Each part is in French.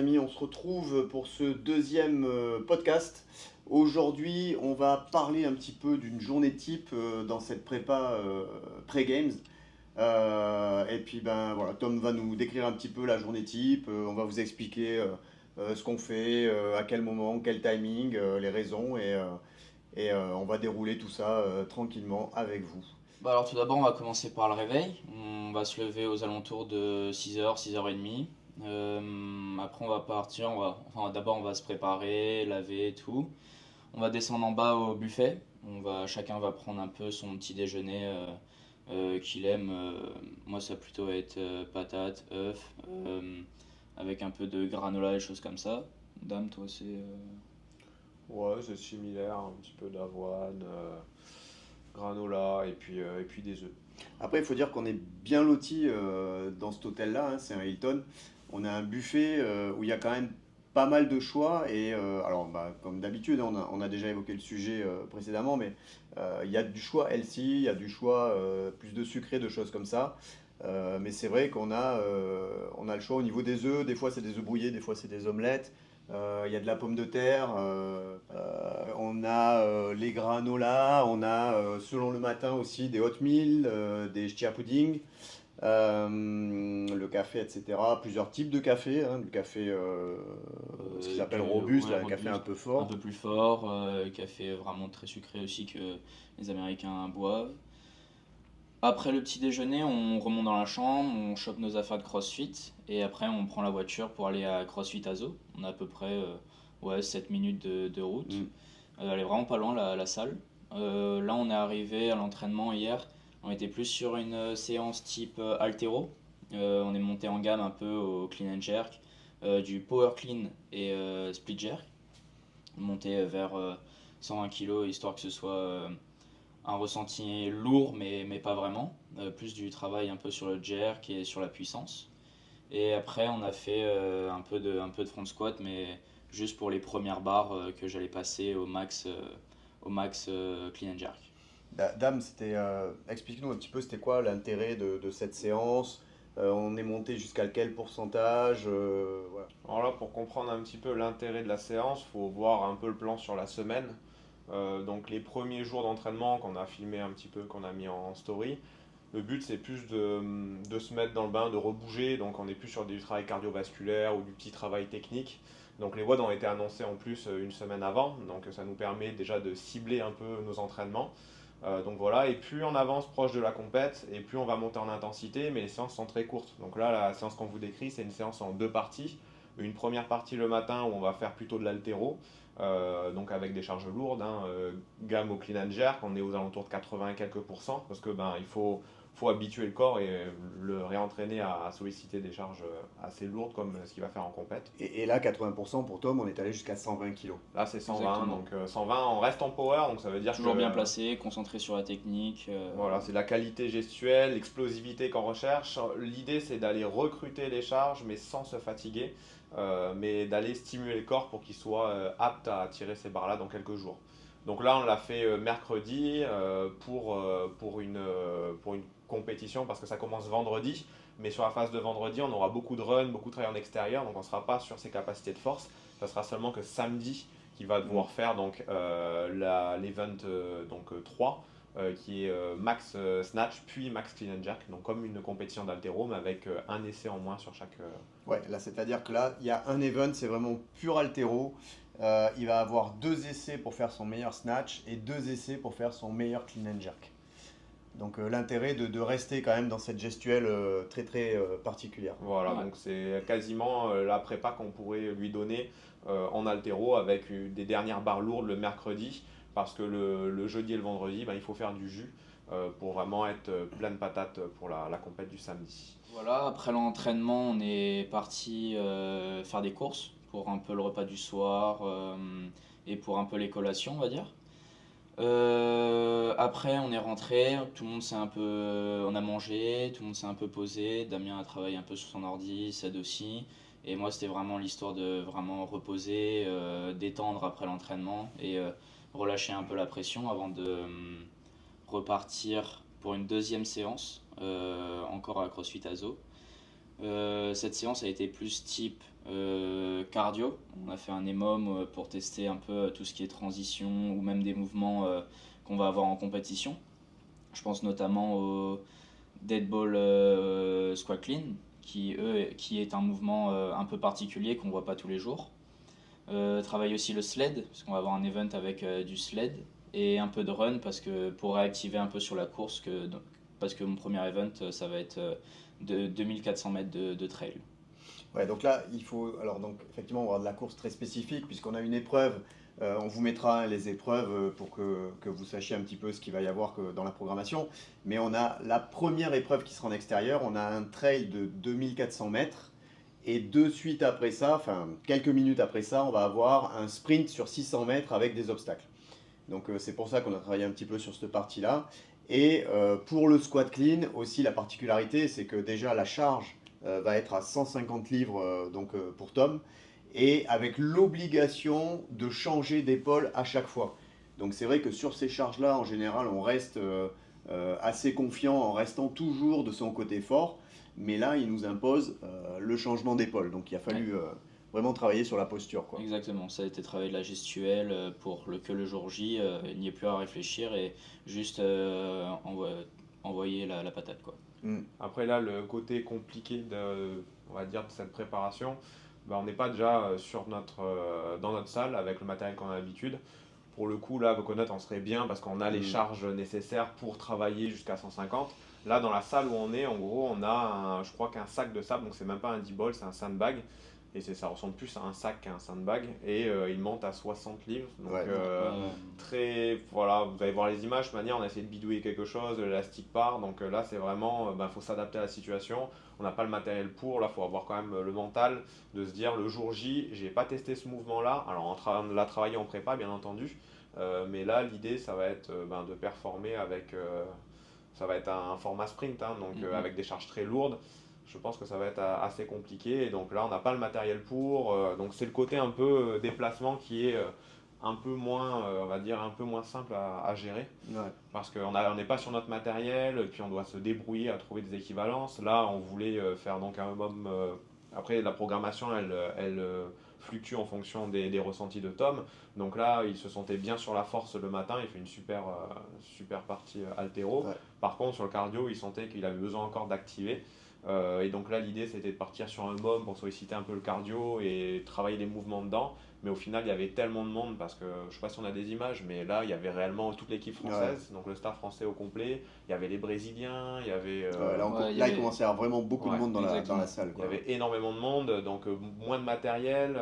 amis, on se retrouve pour ce deuxième podcast. Aujourd'hui, on va parler un petit peu d'une journée type dans cette prépa pré-games. Et puis ben voilà, Tom va nous décrire un petit peu la journée type. On va vous expliquer ce qu'on fait, à quel moment, quel timing, les raisons, et on va dérouler tout ça tranquillement avec vous. Bah alors tout d'abord on va commencer par le réveil. On va se lever aux alentours de 6h, 6h30. Après on va partir, d'abord on va se préparer, laver et tout. On va descendre en bas au buffet. Chacun va prendre un peu son petit déjeuner qu'il aime. Moi ça va plutôt être patates, œufs, avec un peu de granola et choses comme ça. Dame, toi c'est... Ouais, c'est similaire, un petit peu d'avoine, granola et puis des œufs. Après, il faut dire qu'on est bien loti dans cet hôtel-là, hein, c'est un Hilton. On a un buffet où il y a quand même pas mal de choix. Et alors, bah, comme d'habitude, hein, on a déjà évoqué le sujet précédemment, mais il y a du choix healthy, il y a du choix plus de sucré, de choses comme ça. Mais c'est vrai on a le choix au niveau des œufs. Des fois, c'est des œufs brouillés, des fois, c'est des omelettes. Il y a de la pomme de terre, on a les granolas, on a selon le matin aussi des oatmeal, des chia pudding, le café, etc. Plusieurs types de café, hein, du café, ce qu'ils appellent robuste, Ouais, là, le café un robuste, peu un fort. peu plus fort, café vraiment très sucré aussi que les Américains boivent. Après le petit déjeuner, on remonte dans la chambre, on chope nos affaires de CrossFit et après on prend la voiture pour aller à CrossFit Azo. On a à peu près 7 minutes de route. Mm. Elle est vraiment pas loin la salle. Là on est arrivé à l'entraînement hier. On était plus sur une séance type haltéro. On est monté en gamme un peu au clean and jerk, du power clean et split jerk. Monté vers 120 kg histoire que ce soit un ressenti lourd mais pas vraiment. Plus du travail un peu sur le jerk et sur la puissance. Et après on a fait un peu de front squat mais juste pour les premières barres que j'allais passer au max clean and jerk. Dame, explique-nous un petit peu, c'était quoi l'intérêt de cette séance? On est monté jusqu'à quel pourcentage? Voilà. Alors là, pour comprendre un petit peu l'intérêt de la séance, faut voir un peu le plan sur la semaine. Donc les premiers jours d'entraînement qu'on a filmé un petit peu, qu'on a mis en story, le but c'est plus de se mettre dans le bain, de rebouger, donc on est plus sur du travail cardiovasculaire ou du petit travail technique. Donc les WOD ont été annoncés en plus une semaine avant, donc ça nous permet déjà de cibler un peu nos entraînements. Donc voilà, et plus on avance proche de la compète, et plus on va monter en intensité, mais les séances sont très courtes. Donc là, la séance qu'on vous décrit, c'est une séance en deux parties. Une première partie le matin où on va faire plutôt de l'haltéro, donc avec des charges lourdes, hein, gamme au clean and jerk, on est aux alentours de 80 et quelques pourcents, parce que ben, faut habituer le corps et le réentraîner à solliciter des charges assez lourdes comme ce qu'il va faire en compète. Et là, 80% pour Tom, on est allé jusqu'à 120 kilos. Là c'est 120, Exactement. donc 120 on reste en power, donc ça veut dire Toujours bien que placé, concentré sur la technique. voilà, c'est la qualité gestuelle, l'explosivité qu'on recherche. L'idée, c'est d'aller recruter les charges, mais sans se fatiguer, mais d'aller stimuler le corps pour qu'il soit apte à tirer ces barres-là dans quelques jours. Donc là, on l'a fait mercredi pour une compétition, parce que ça commence vendredi. Mais sur la phase de vendredi, on aura beaucoup de run, beaucoup de travail en extérieur, donc on ne sera pas sur ses capacités de force. Ça sera seulement que samedi qu'il va Mm. devoir faire donc l'event 3 qui est max snatch puis max clean and jerk, donc comme une compétition d'haltéro mais avec un essai en moins sur chaque. Ouais, là, c'est-à-dire que là, il y a un event, c'est vraiment pur altéro. Il va avoir deux essais pour faire son meilleur snatch et deux essais pour faire son meilleur clean and jerk. Donc l'intérêt de rester quand même dans cette gestuelle très très particulière. Voilà, Ouais. donc c'est quasiment la prépa qu'on pourrait lui donner en haltéro avec des dernières barres lourdes le mercredi, parce que le jeudi et le vendredi, ben, il faut faire du jus pour vraiment être pleine patate pour la compète du samedi. Voilà, après l'entraînement, on est parti faire des courses pour un peu le repas du soir et pour un peu les collations, on va dire. Après, on est rentré, tout le monde s'est un peu, on a mangé, tout le monde s'est un peu posé. Damien a travaillé un peu sur son ordi, Ced aussi. Et moi, c'était vraiment l'histoire de vraiment reposer, détendre après l'entraînement et relâcher un peu la pression avant de repartir pour une deuxième séance, encore à CrossFit Azo. Cette séance a été plus type cardio. On a fait un EMOM pour tester un peu tout ce qui est transition ou même des mouvements qu'on va avoir en compétition. Je pense notamment au dead ball squat clean, qui est un mouvement un peu particulier qu'on voit pas tous les jours. Travaille aussi le sled, parce qu'on va avoir un event avec du sled, et un peu de run, pour réactiver un peu sur la course, parce que mon premier event, ça va être de 2400 mètres de trail. Ouais, donc là, il faut. Alors, donc, effectivement, on va avoir de la course très spécifique, puisqu'on a une épreuve. On vous mettra les épreuves pour que vous sachiez un petit peu ce qu'il va y avoir dans la programmation. Mais on a la première épreuve qui sera en extérieur. On a un trail de 2400 mètres. Et de suite après ça, enfin, quelques minutes après ça, on va avoir un sprint sur 600 mètres avec des obstacles. Donc, c'est pour ça qu'on a travaillé un petit peu sur cette partie-là. Et pour le squat clean, aussi, la particularité, c'est que déjà, la charge va être à 150 livres pour Tom, et avec l'obligation de changer d'épaule à chaque fois. Donc c'est vrai que sur ces charges-là, en général, on reste assez confiant en restant toujours de son côté fort, mais là, il nous impose le changement d'épaule. Donc il a fallu vraiment travailler sur la posture, quoi. Exactement, ça a été travaillé de la gestuelle pour que le jour J, il n'y ait plus à réfléchir et juste envoyer la patate, quoi. Après là, le côté compliqué on va dire, de cette préparation, bah, on n'est pas déjà dans notre salle avec le matériel qu'on a l'habitude. Pour le coup, là, Coconut, on serait bien parce qu'on a les charges nécessaires pour travailler jusqu'à 150. Là, dans la salle où on est, en gros, on a je crois qu'un sac de sable, donc c'est même pas un 10 ball, c'est un sandbag. Et ça ressemble plus à un sac qu'à un sandbag. Et il monte à 60 livres. Donc, voilà, vous allez voir les images. De toute manière, on a essayé de bidouiller quelque chose, l'élastique part. Donc là, c'est vraiment, faut s'adapter à la situation. On n'a pas le matériel pour. Là, il faut avoir quand même le mental de se dire le jour J, j'ai pas testé ce mouvement-là. Alors, en train de la travailler en prépa, bien entendu. Mais là, l'idée, ça va être de performer avec. Ça va être un format sprint, hein, donc avec des charges très lourdes. Je pense que ça va être assez compliqué. Et donc là, on n'a pas le matériel pour. Donc c'est le côté un peu déplacement qui est un peu moins, on va dire, un peu moins simple à gérer. Ouais. Parce qu'on n'est pas sur notre matériel, et puis on doit se débrouiller à trouver des équivalences. Là, on voulait faire donc un MOM. Après, la programmation, elle fluctue en fonction des ressentis de Tom. Donc là, il se sentait bien sur la force le matin. Il fait une super partie altéro. Ouais. Par contre, sur le cardio, il sentait qu'il avait besoin encore d'activer. Et donc là, l'idée, c'était de partir sur un MOM pour solliciter un peu le cardio et travailler les mouvements dedans. Mais au final, il y avait tellement de monde parce que je ne sais pas si on a des images, mais là, il y avait réellement toute l'équipe française, donc le staff français au complet. Il y avait les Brésiliens, il y avait. Il commençait à y avoir vraiment beaucoup de monde dans la salle, quoi. Il y avait énormément de monde, donc moins de matériel.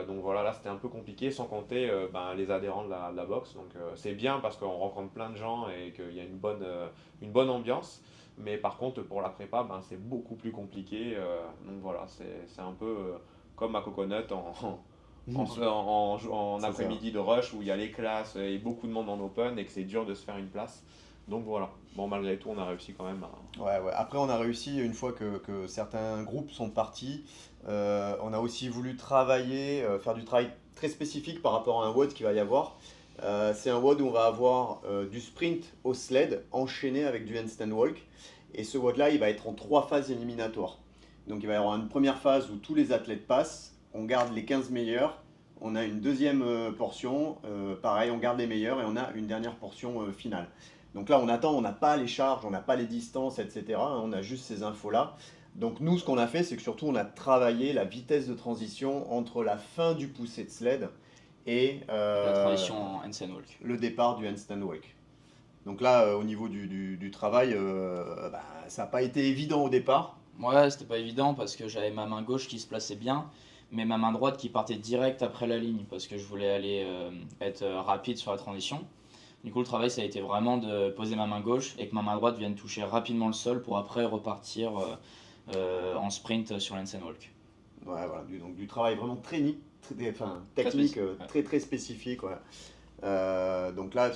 Donc voilà, là c'était un peu compliqué, sans compter les adhérents de la boxe. Donc c'est bien parce qu'on rencontre plein de gens et qu'il y a une bonne ambiance. Mais par contre, pour la prépa, c'est beaucoup plus compliqué. Donc voilà, c'est un peu comme à Coconut en après-midi de rush où il y a les classes et beaucoup de monde en open et que c'est dur de se faire une place. Donc voilà, bon, malgré tout, on a réussi quand même à. Ouais. Après, on a réussi, une fois que certains groupes sont partis, on a aussi voulu travailler, faire du travail très spécifique par rapport à un WOD qu'il va y avoir. C'est un WOD où on va avoir du sprint au sled enchaîné avec du handstand walk. Et ce WOD-là, il va être en 3 phases éliminatoires. Donc il va y avoir une première phase où tous les athlètes passent, on garde les 15 meilleurs. On a une deuxième portion, pareil, on garde les meilleurs et on a une dernière portion finale. Donc là, on attend, on n'a pas les charges, on n'a pas les distances, etc. On a juste ces infos-là. Donc nous, ce qu'on a fait, c'est que surtout, on a travaillé la vitesse de transition entre la fin du poussé de sled et La transition en handstand walk. le départ du handstand walk. Donc là, au niveau du travail, ça n'a pas été évident au départ. Ouais, c'était pas évident parce que j'avais ma main gauche qui se plaçait bien, mais ma main droite qui partait direct après la ligne parce que je voulais aller être rapide sur la transition. Du coup, le travail, ça a été vraiment de poser ma main gauche et que ma main droite vienne toucher rapidement le sol pour après repartir en sprint sur l'handstand walk. Ouais, voilà, donc du travail vraiment technique, très très spécifique. Ouais. Donc là,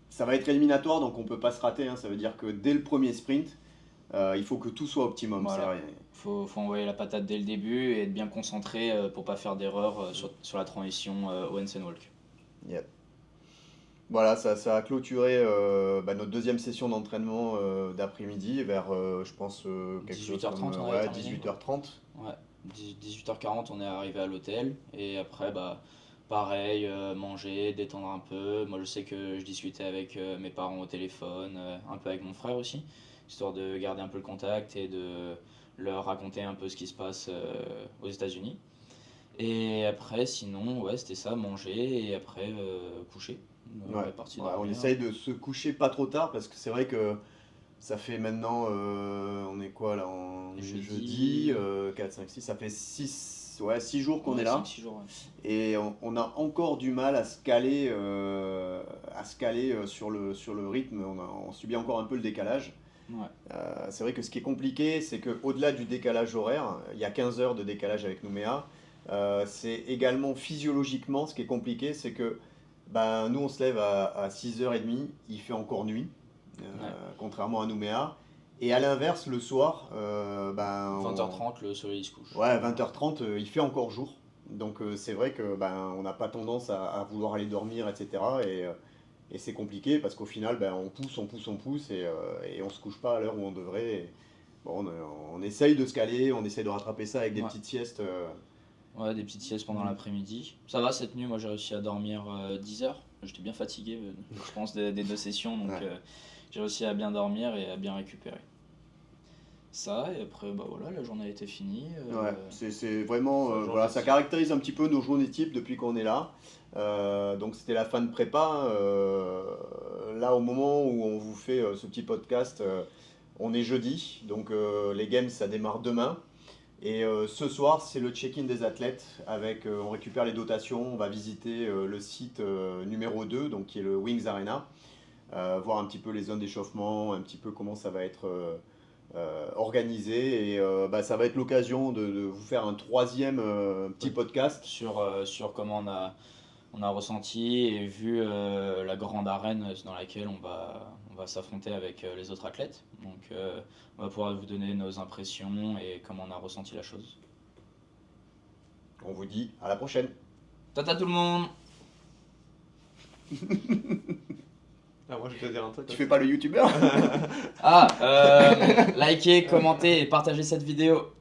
ça va être éliminatoire, donc on ne peut pas se rater. Hein. Ça veut dire que dès le premier sprint, il faut que tout soit optimum. Voilà. Faut envoyer la patate dès le début et être bien concentré pour pas faire d'erreur sur la transition au handstand walk. Yep. Voilà, ça a clôturé notre deuxième session d'entraînement d'après-midi vers, je pense, quelque chose comme 18h30, on avait ouais, terminé. 18h30. Ouais, 18h40, on est arrivé à l'hôtel. Et après, pareil, manger, détendre un peu. Moi, je sais que je discutais avec mes parents au téléphone, un peu avec mon frère aussi, histoire de garder un peu le contact et de leur raconter un peu ce qui se passe aux États-Unis. Et après, sinon, ouais, c'était ça, manger et après coucher. Ouais. On est parti Ouais, on dormir. essaye de se coucher pas trop tard parce que c'est vrai que ça fait maintenant, on est quoi là, on est Jeudi. jeudi, 4, 5, 6, ça fait 6 jours qu'on Ouais, est là. 5-6 jours. Ouais. Et on a encore du mal à se caler sur le rythme. On subit encore un peu le décalage. Ouais. C'est vrai que ce qui est compliqué, c'est qu'au-delà du décalage horaire, il y a 15 heures de décalage avec Nouméa. C'est également physiologiquement ce qui est compliqué, c'est que nous on se lève à 6h30, il fait encore nuit, Ouais. contrairement à Nouméa. Et à l'inverse, le soir, 20h30, le soleil se couche. ouais, 20h30, il fait encore jour. Donc c'est vrai que on n'a pas tendance à vouloir aller dormir, etc. Et c'est compliqué parce qu'au final, on pousse et on se couche pas à l'heure où on devrait. Et bon, on essaye de se caler, on essaye de rattraper ça avec des Ouais. petites siestes. Ouais, des petites siestes pendant l'après-midi. Ça va, cette nuit, moi j'ai réussi à dormir 10 heures. J'étais bien fatigué, je pense, des deux sessions, donc Ouais. j'ai réussi à bien dormir et à bien récupérer. Ça, et après, voilà, la journée a été finie. Ouais, c'est vraiment, Ça, journée voilà, ça type. caractérise un petit peu nos journées types depuis qu'on est là. Donc c'était la fin de prépa. Là, au moment où on vous fait ce petit podcast, on est jeudi, donc les games ça démarre demain. Et ce soir, c'est le check-in des athlètes avec, on récupère les dotations, on va visiter le site numéro 2, donc qui est le Wings Arena, voir un petit peu les zones d'échauffement, un petit peu comment ça va être organisé. Et ça va être l'occasion de vous faire un troisième petit podcast. sur comment on a ressenti et vu la grande arène dans laquelle on va s'affronter avec les autres athlètes. Donc, on va pouvoir vous donner nos impressions et comment on a ressenti la chose. On vous dit à la prochaine. Tata tout le monde! Ah, moi je vais te dire un truc. Tu fais pas le youtubeur? Likez, commentez et partagez cette vidéo.